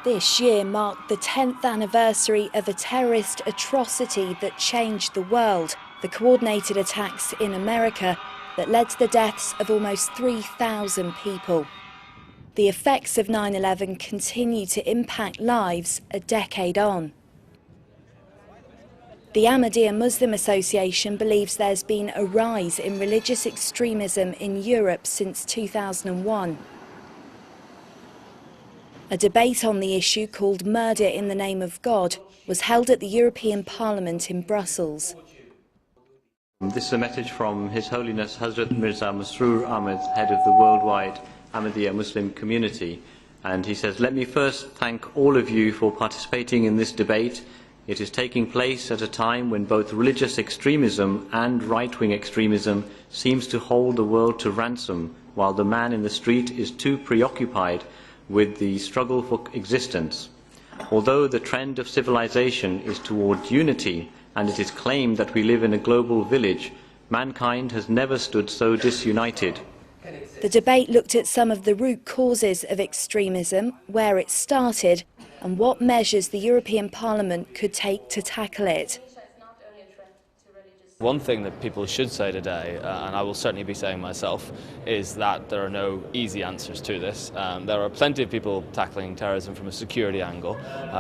This year marked the 10th anniversary of a terrorist atrocity that changed the world, the coordinated attacks in America that led to the deaths of almost 3,000 people. The effects of 9/11 continue to impact lives a decade on. The Ahmadiyya Muslim Association believes there's been a rise in religious extremism in Europe since 2001. A debate on the issue called Murder in the Name of God was held at the European Parliament in Brussels. This is a message from His Holiness Hazrat Mirza Masroor Ahmed, head of the worldwide Ahmadiyya Muslim community. And he says, "Let me first thank all of you for participating in this debate. It is taking place at a time when both religious extremism and right-wing extremism seems to hold the world to ransom, while the man in the street is too preoccupied with the struggle for existence. Although the trend of civilization is towards unity, and it is claimed that we live in a global village, mankind has never stood so disunited." The debate looked at some of the root causes of extremism, where it started, and what measures the European Parliament could take to tackle it. One thing that people should say today, and I will certainly be saying myself, is that there are no easy answers to this. There are plenty of people tackling terrorism from a security angle,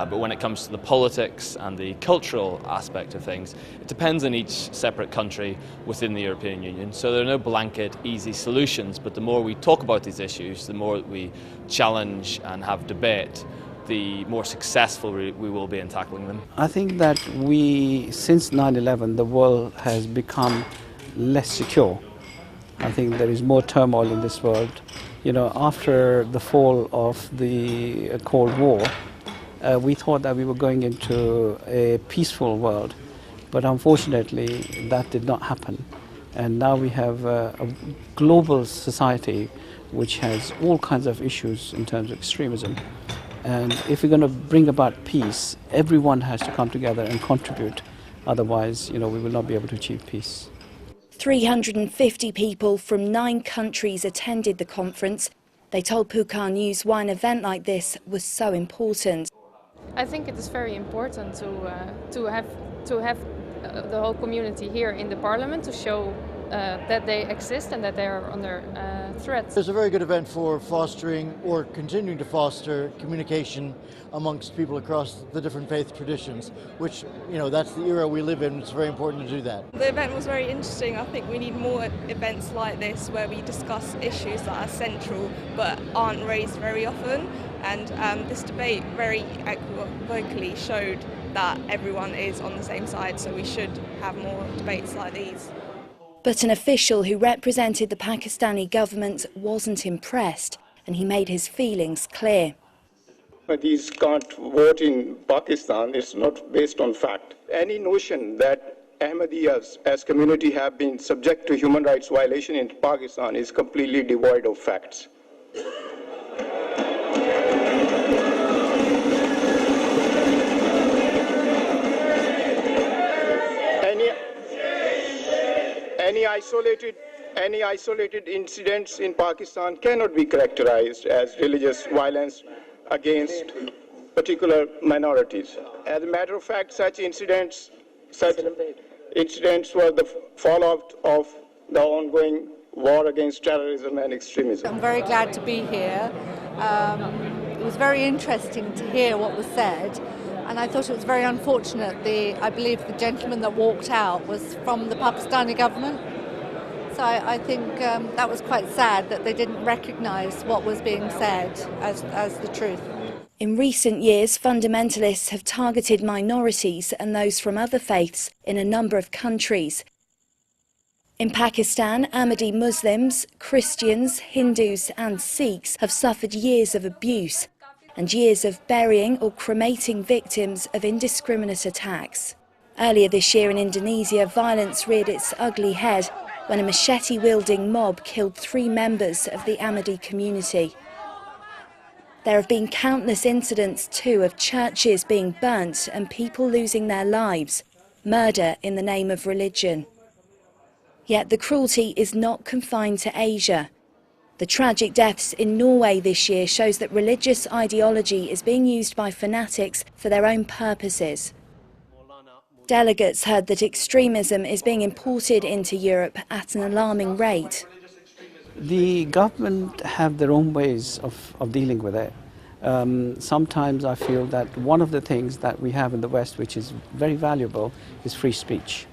but when it comes to the politics and the cultural aspect of things, it depends on each separate country within the European Union. So there are no blanket, easy solutions, but the more we talk about these issues, the more we challenge and have debate, the more successful we will be in tackling them. I think that since 9/11, the world has become less secure. I think there is more turmoil in this world. You know, after the fall of the Cold War, we thought that we were going into a peaceful world, but unfortunately that did not happen. And now we have a global society which has all kinds of issues in terms of extremism. And if we're going to bring about peace, everyone has to come together and contribute. Otherwise, we will not be able to achieve peace. 350 people from 9 countries attended the conference. They told Pukar News why an event like this was so important. I think it is very important to have the whole community here in the Parliament to show that they exist and that they are under threat. It's a very good event for fostering or continuing to foster communication amongst people across the different faith traditions, which, that's the era we live in. It's very important to do that. The event was very interesting. I think we need more events like this where we discuss issues that are central but aren't raised very often. And this debate very vocally showed that everyone is on the same side, so we should have more debates like these. But an official who represented the Pakistani government wasn't impressed, and he made his feelings clear. These can't vote in Pakistan. It's not based on fact. Any notion that Ahmadiyyas as community have been subject to human rights violation in Pakistan is completely devoid of facts. Any isolated incidents in Pakistan cannot be characterized as religious violence against particular minorities. As a matter of fact, such incidents were the fallout of the ongoing war against terrorism and extremism. I'm very glad to be here. It was very interesting to hear what was said. And I thought it was very unfortunate. I believe the gentleman that walked out was from the Pakistani government. So I think that was quite sad that they didn't recognise what was being said as the truth. In recent years, fundamentalists have targeted minorities and those from other faiths in a number of countries. In Pakistan, Ahmadi Muslims, Christians, Hindus and Sikhs have suffered years of abuse and years of burying or cremating victims of indiscriminate attacks. Earlier this year in Indonesia, violence reared its ugly head when a machete-wielding mob killed 3 members of the Ahmadi community. There have been countless incidents too of churches being burnt and people losing their lives, murder in the name of religion. Yet the cruelty is not confined to Asia. The tragic deaths in Norway this year shows that religious ideology is being used by fanatics for their own purposes. Delegates heard that extremism is being imported into Europe at an alarming rate. The government have their own ways of dealing with it. Sometimes I feel that one of the things that we have in the West, which is very valuable, is free speech.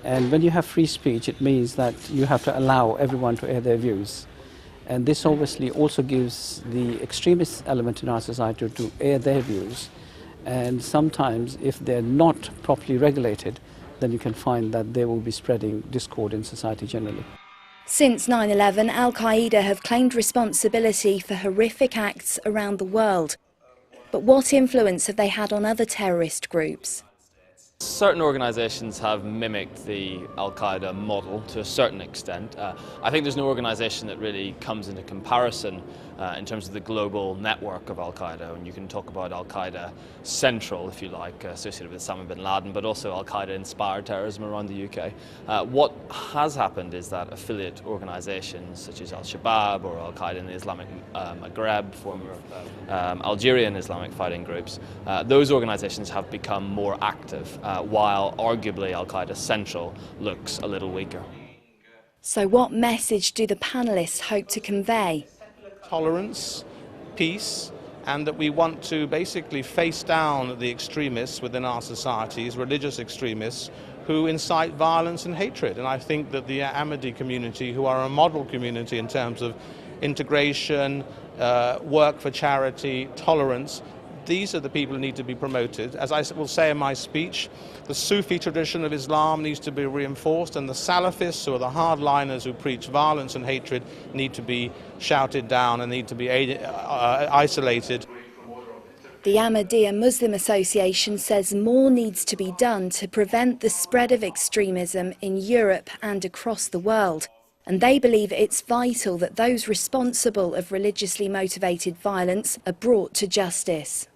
And when you have free speech, it means that you have to allow everyone to air their views. And this obviously also gives the extremist element in our society to air their views. And sometimes, if they're not properly regulated, then you can find that they will be spreading discord in society generally. Since 9/11, Al-Qaeda have claimed responsibility for horrific acts around the world. But what influence have they had on other terrorist groups? Certain organisations have mimicked the Al-Qaeda model to a certain extent. I think there's no organisation that really comes into comparison in terms of the global network of Al-Qaeda, and you can talk about Al-Qaeda Central, if you like, associated with Osama bin Laden, but also Al-Qaeda-inspired terrorism around the UK. What has happened is that affiliate organisations such as Al-Shabaab or Al-Qaeda in the Islamic Maghreb, former Algerian Islamic fighting groups, those organisations have become more active, while arguably Al-Qaeda Central looks a little weaker. So what message do the panellists hope to convey? Tolerance, peace, and that we want to basically face down the extremists within our societies, religious extremists, who incite violence and hatred. And I think that the Ahmadi community, who are a model community in terms of integration, work for charity, tolerance, these are the people who need to be promoted. As I will say in my speech, the Sufi tradition of Islam needs to be reinforced, and the Salafists, who are the hardliners who preach violence and hatred, need to be shouted down and need to be isolated. The Ahmadiyya Muslim Association says more needs to be done to prevent the spread of extremism in Europe and across the world. And they believe it's vital that those responsible of religiously motivated violence are brought to justice.